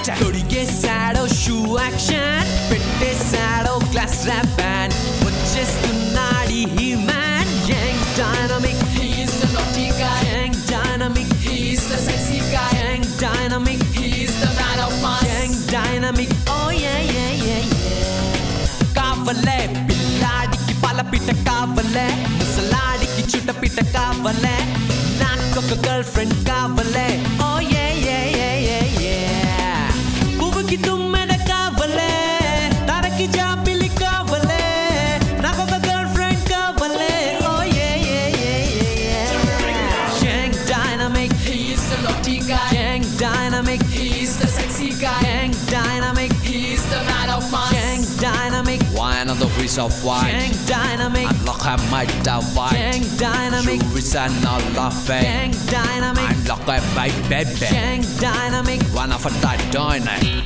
తొడిగేశాడో shoe action పెట్టేశాడో class rap band వచ్చేస్తున్నాడు he man young dynamic he's the naughty guy young dynamic he's the sexy guy young dynamic he's the man of mass young dynamic oh yeah yeah యే కావలే పిల్లాడికి పాలపిట్ట కావలే ముసలాడికి చుట్టపిట్ట కావలే నాకొక girl friend కావలే ఓ yeah yeah yeah yeah యే పువ్వుకి తుమ్మెద కావలే తనకి జాబిలి కావలే నాకొక girl friend కావలే ఓ yeah yeah yeah యే young dynamic he's the naughty guy young dynamic he's the sexy guy young dynamic he's the man of mass young dynamic wine on the wheels of white young dynamic unlock I might divide young dynamic you reason all laughing young dynamic unlock I might baby young dynamic one of a that dynamic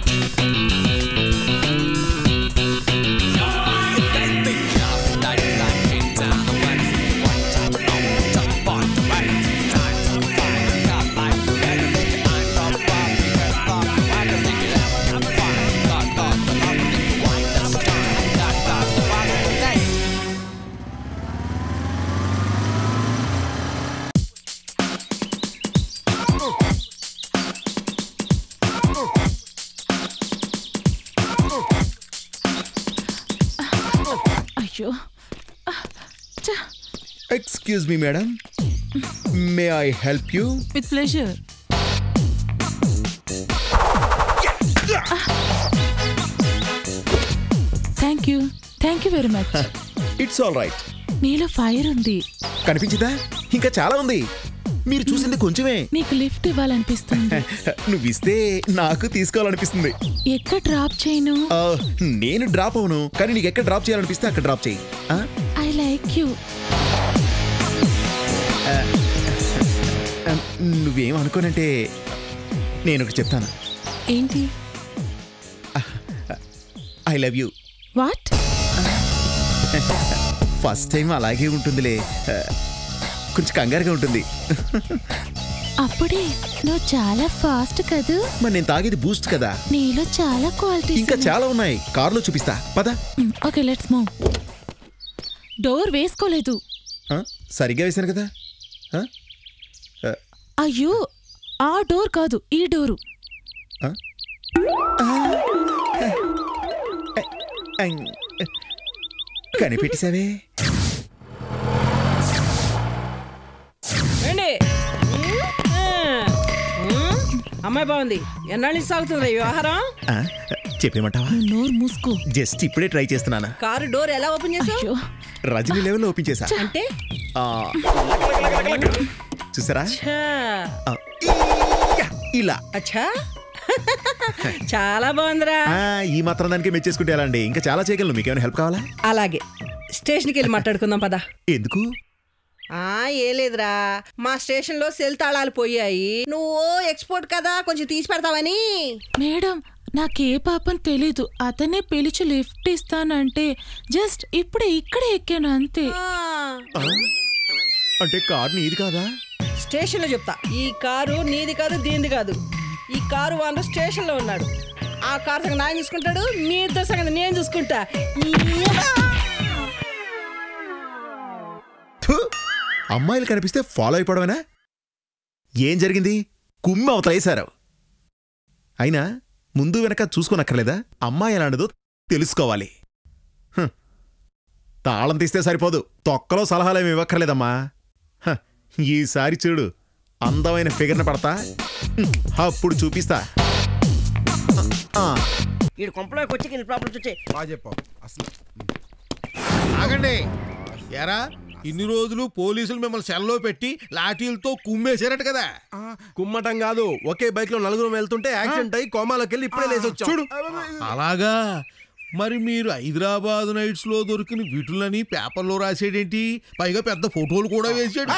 Excuse me, madam. May I help you? With pleasure. Thank you. Thank you very much. It's all right. నీలో fire ఉంది. కనిపించిందా? ఇంకా చాలా ఉంది. మీరు చూసింది కొంచెమే. నీకు లిఫ్ట్ ఇవ్వాలనిపిస్తుంది. నువ్వు ఇస్తే నాకు తీసుకోవాలనిపిస్తుంది. ఎక్కడ డ్రాప్ చేయను? నేను డ్రాప్ అవును, కానీ నీకు ఎక్కడ డ్రాప్ చేయాలనిపిస్తే అక్కడ డ్రాప్ చేయి. I like you. నువ్వేం అనుకోనంటే నేను ఒకటి చెప్తాను. ఏంటి? I love you. What? First time అలాగే ఉంటుందిలే, కొంచెం కంగారుగా ఉంటుంది. అప్పుడే నువ్వు చాలా ఫాస్ట్ కదా. మరి నేను తాగేది బూస్ట్ కదా. నీలో చాలా క్వాలిటీ. ఇంకా చాలా ఉన్నాయి, కార్లో చూపిస్తా పద. Okay let's move. డోర్ వేసుకోలేదు. సరిగ్గా వేసాను కదా. అయ్యో, ఆ డోర్ కాదు, ఈ డోరు. కనిపెట్టేసావే. అమ్మాయి బాగుంది. ఎన్నాళ్ళు సాగుతుంది వ్యవహారం? చెప్పేమంటావా? నోరు మూసుకో. జస్ట్ ఇప్పుడే ట్రై చేస్తున్నాను. కారు డోర్ ఎలా ఓపెన్ చేసావు? రజనీ లెవెల్లో ఓపెన్ చేసా. అంటే చూసారా? ఇలా. అచ్చా, చాలా బాగుందిరా. ఈ మాత్రం దానికి మెచ్చేసుకుంటే ఎలా అండి? ఇంకా చాలా చేయగలను. మీకేమైనా హెల్ప్ కావాలా? అలాగే, స్టేషన్కి వెళ్ళి మాట్లాడుకుందాం పదా. ఎందుకు? ఏ లేదురా, మా స్టేషన్ లో సెల్ తాళాలు పోయాయి. నువ్వు ఎక్స్పోర్ట్ కదా, కొంచెం తీసి పెడతావని. మేడం, నాకే పాపం తెలీదు. అతనే పిలిచి లిఫ్ట్ ఇస్తానంటే జస్ట్ ఇప్పుడే ఇక్కడే ఎక్కాను అంతే. అంటే కారు నీది కాదా? స్టేషన్ లో చెప్తా. ఈ కారు నీది కాదు, దీనిది కాదు. ఈ కారు వాళ్ళు స్టేషన్ లో ఉన్నాడు. ఆ కారు సంగతి ఆయన చూసుకుంటాడు, మీ ఇద్దరు సంగతి నేను చూసుకుంటా. అమ్మాయిలు కనిపిస్తే ఫాలో అయిపోవడమేనా? ఏం జరిగింది? కుమ్మి అవతలేశారు. అయినా ముందు వెనక చూసుకోనక్కర్లేదా? అమ్మాయి ఎలాంటిదో తెలుసుకోవాలి. తాళం తీస్తే సరిపోదు, తొక్కలో సలహాలేమి ఇవ్వక్కర్లేదమ్మా. ఈసారి చూడు, అందమైన ఫిగర్ని పడతా, అప్పుడు చూపిస్తా. ఆగండి. ఎరా, ఇన్ని రోజులు పోలీసులు మిమ్మల్ని సెల్లో పెట్టి లాఠీలతో కుమ్మేశారట కదా? కుమ్మటం కాదు, ఒకే బైక్ లో నలుగురు వెళ్తుంటే యాక్సిడెంట్ అయ్యి కోమాలోకి వెళ్ళి ఇప్పుడే లేసి వచ్చాం. చూడు. అలాగా? మరి మీరు హైదరాబాద్ నైట్స్ లో దొరికిన వీటులని పేపర్లో రాసేడేంటి? పైగా పెద్ద ఫోటోలు కూడా వేసాడు.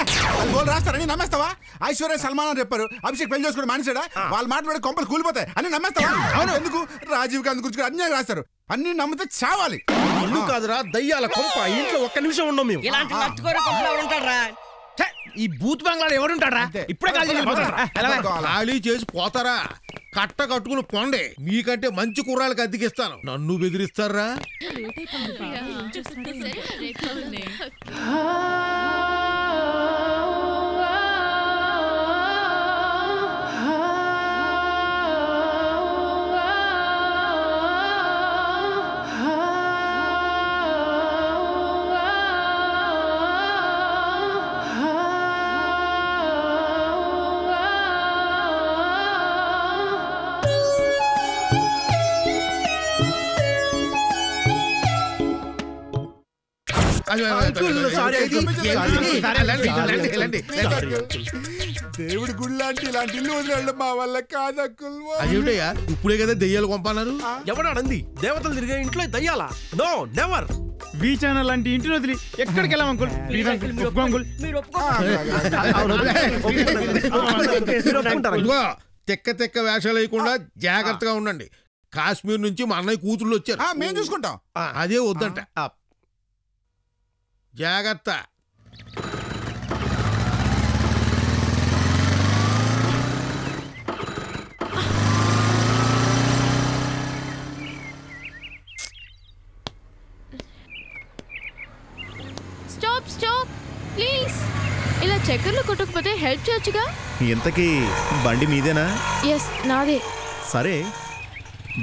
రాస్తారని నమ్మేస్తావా? ఐశ్వర్య సల్మాన్ అని చెప్పారు, అభిషేక్ పెళ్లి చేసుకోవడం మానేసాడా? వాళ్ళు మాట్లాడే కొంపలు కూలిపోతాయి అని నమ్మేస్తావా? అవును, ఎందుకు? రాజీవ్ గాంధీ గురించి అన్యాయం రాస్తారు. అన్ని నమ్మితే చావాలి. ఇల్లు కాదురా, దయ్యాల కొంప. ఇంట్లో ఒక్క నిమిషం ఉండం మేము. ఇలాంటి నచ్చుకోరే కొంపలు ఎవరుంటారా? ఈ బూత్ బంగ్లాలో ఎవడుంటాడా? ఇప్పుడే ఖాళీ చేసి పోతారా? కట్ట కట్టుకుని పొండే, మీకంటే మంచి కుర్రాళ్ళకి అద్దెకిస్తాను. నన్ను బెదిరిస్తారా? దేవుడి గుడి లాంటి ఇలాంటి ఇల్లు వదిలేళ్ళం మా వల్ల కాదు అంకుల్. అదేమిటయ్యా, ఇప్పుడే కదా దెయ్యాలు పంపన్నారు. ఎవడాడంది దేవతలు తిరిగే ఇంట్లో దయ్యాలా? No never. వి ఛానల్ లాంటి ఇంటిని వదిలి ఎక్కడికి వెళ్ళాం అంకుల్? ఇదిగో తెక్క తెక్క వేషాలు వేయకుండా జాగ్రత్తగా ఉండండి. కాశ్మీర్ నుంచి మా అన్నయ్య కూతుళ్ళు వచ్చారు, మేము చూసుకుంటాం. అదే వద్దంట. జాగ్రత్త. Stop stop please. ఇలా చక్కర్లు కొట్టకపోతే హెల్ప్ చేయొచ్చుగా. ఇంతకీ బండి మీదేనా? ఎస్ నాదే. సరే,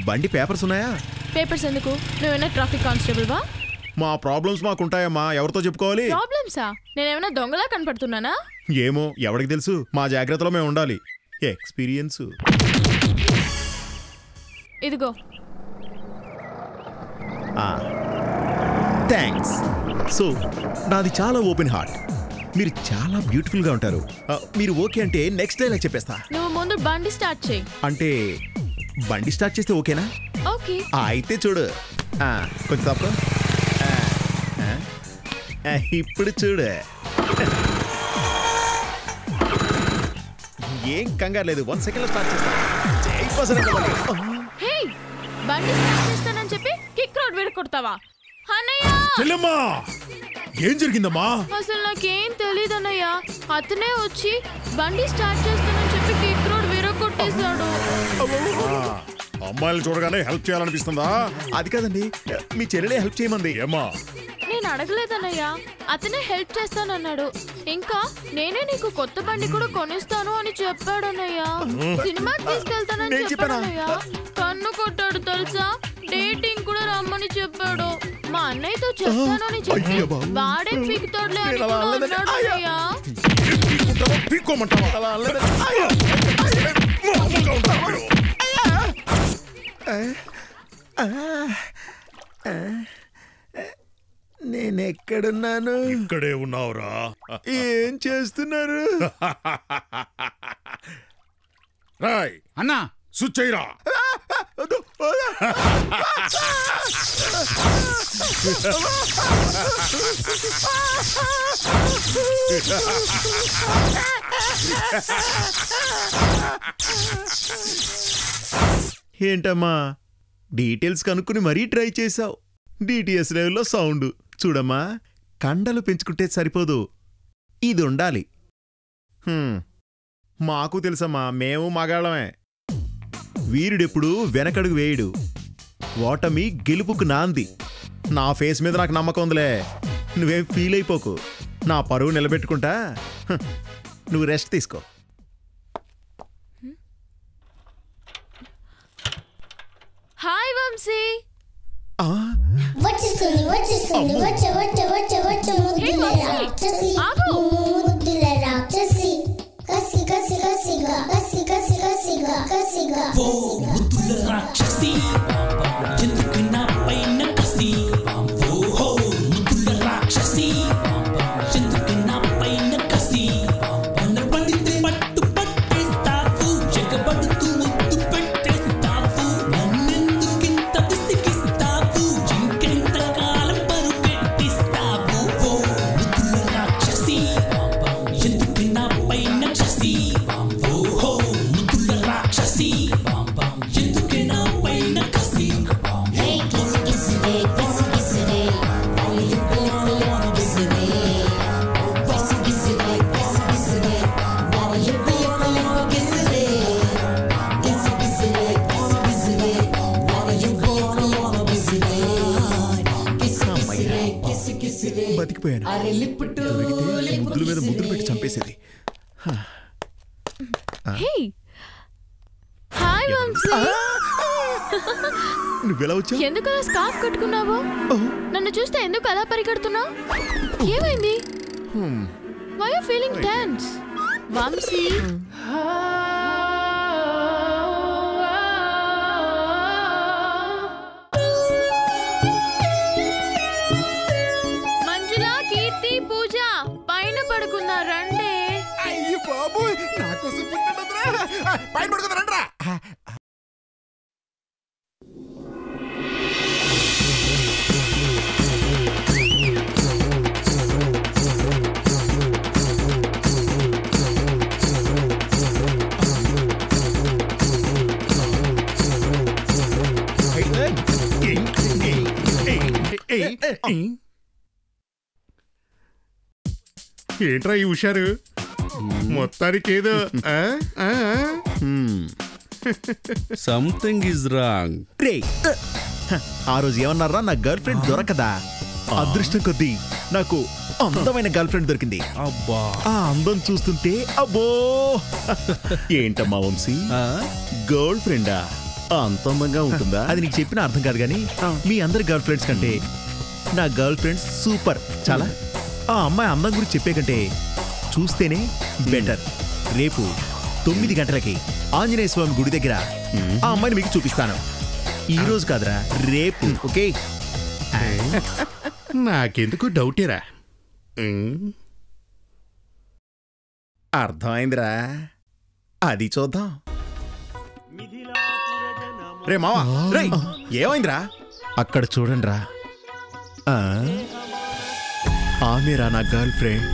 బండి పేపర్స్ ఉన్నాయా? పేపర్స్ ఎందుకు? నువ్వేనా ట్రాఫిక్ కానిస్టేబుల్ వా? మా ప్రాబ్లమ్స్ మాకుంటాయమ్మా, ఎవరితో చెప్పుకోవాలి? ప్రాబ్లమ్సా? నేనేమైనా దొంగలా కనపడుతున్నానా? ఏమో, ఎవరికి తెలుసు. మా జాగ్రత్తలో మేము ఉండాలి. ఎక్స్పీరియన్స్. ఇదిగో. థ్యాంక్స్. సో నాది చాలా ఓపెన్ హార్ట్. మీరు చాలా బ్యూటిఫుల్గా ఉంటారు. మీరు ఓకే అంటే నెక్స్ట్ డైలాగ్ చెప్పేస్తా. నువ్వు ముందు బండి స్టార్ట్ చేయి. అంటే బండి స్టార్ట్ చేస్తే ఓకేనా? ఓకే. అయితే చూడు, కొంచెం తప్ప. ఇప్పుడు చూడు, ఏం కంగారు లేదు. 1 సెకండ్ లో స్టార్ట్ చేస్తా. హే, బండి స్టార్ట్ చేస్తానని చెప్పి కిక్ రోడ్ విరగొడతావా? అన్నయ్య! చెల్లెమ్మా, ఏం జరిగిందమ్మా? అసలు నాకేం తెలీదు అన్నయ్య. అతనే వచ్చి బండి స్టార్ట్ చేస్తానని చెప్పి కిక్ రోడ్ విరగొట్టేశాడు. అమ్మాయిలు చూడగానే హెల్ప్ చేయాలనిపిస్తుందా? అది కాదండి, మీ చెల్లెలే హెల్ప్ చేయమంది. ఏమ్మా? నేను అడగలేదన్నయ్య, అతనే హెల్ప్ చేస్తానన్నాడు. ఇంకా నేనే నీకు కొత్త బండి కూడా కొనిస్తాను అని చెప్పాడన్నయ్య. సినిమాకి తీసుకెళ్తానని చెప్పాడన్నయ్య. కన్ను కొట్టాడు తెలుసా? డేటింగ్ కూడా రమ్మని చెప్పాడు. మా అన్నయ్యతో చెప్తానని చెప్పి వాడే పీకుతాడులే అని కూడా అన్నాడు అన్నయ్య. నేనెక్కడున్నాను? ఇక్కడే ఉన్నావురా. ఏం చేస్తున్నారు? రాయ్ అన్నా, స్విచ్ అయ్యిరా. ఏంటమ్మా, డీటెయిల్స్ కనుక్కుని మరీ ట్రై చేశావు. డిటిఎస్ లెవెల్లో సౌండ్ చూడమ్మా. కండలు పెంచుకుంటే సరిపోదు, ఇది ఉండాలి. మాకు తెలుసమ్మా, మేము మగాళ్ళమే. వీరుడెప్పుడు వెనకడుగు వేయడు. ఓటమి గెలుపుకు నాంది. నా ఫేస్ మీద నాకు నమ్మకం ఉందిలే, నువ్వేం ఫీల్ అయిపోకు. నా పరువు నిలబెట్టుకుంటా. నువ్వు రెస్ట్ తీసుకో. హాయ్ వంశీ. వచ్చేస్తుంది వచ్చేస్తుంది వచ్చే వచ్చే వచ్చే వచ్చే ముద్దుల రాక్షసి ముద్దుల రాక్షసి కసి కసి కసిగా కసి కసి కసిగా కసిగా ఓ ముద్దుల రాక్షసి ఎందుకు నా పైన కసి ఓహో ముద్దుల రాక్షసి ఎందుకు నా పైన కసి పన్న పండితే పట్టు పట్టేస్తావు జగబడుతూ ముద్దు పెట్టేస్తావు నన్నెందుకింత విసిగిస్తావు ఇంకెంత కాలం పరుగెట్టిస్తావు ఓ ముద్దుల రాక్షసి ఎందుకు నా పైన కసి ఓహో ముద్దుల రాక్షసి ఎందుకు నా పైన కసి బతికిపోయాను. దొరికితే ముద్దుల మీద ముద్దులు పెట్టి చంపేసేది. హాయ్ వంశీ. నువ్వెలా వచ్చావు? ఎందుకు అలా స్కార్ఫ్ కట్టుకున్నావు? నన్ను చూస్తే ఎందుకు అలా పరిగెడుతున్నావు? ఏమైంది? Why you feeling tense Vamshi? Manjula, Keerthi, Pooja పైన పడుకున్నా రండి. అయ్యో బాబు నాకోసం పైన పడుకుంటారా? ఏంట్రా ఈ హుషారు? మొత్తానికి ఏదో సంథింగ్ ఇస్ రాంగ్. రే ఆ రోజు ఏమన్నారా? నా గర్ల్ ఫ్రెండ్ దొరకదా? అదృష్టం కొద్దీ నాకు అందమైన గర్ల్ ఫ్రెండ్ దొరికింది. అబ్బా, ఆ అందం చూస్తుంటే అబ్బో. ఏంటమ్మా వంశీ, గర్ల్ ఫ్రెండా అంత అందంగా ఉంటుందా? అది నీకు చెప్పిన అర్థం కాదు కానీ మీ అందరి గర్ల్ ఫ్రెండ్స్ కంటే నా గర్ల్ ఫ్రెండ్స్ సూపర్. చాలా ఆ అమ్మాయి అందం గురించి చెప్పే కంటే చూస్తేనే బెటర్. రేపు 9 గంటలకి ఆంజనేయ స్వామి గుడి దగ్గర ఆ అమ్మాయిని మీకు చూపిస్తాను. ఈ రోజు కాదురా, రేపు. ఓకే? నాకెందుకు డౌటేరా. అర్థమైందిరా, అది చూద్దాం. రే మావా, రే ఏమైందిరా? అక్కడ చూడండి రా, ఆమెరా నా గర్ల్ ఫ్రెండ్.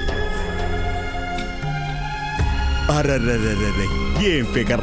అర్రర్రర్రర్రే, ఏం ఫిగర్.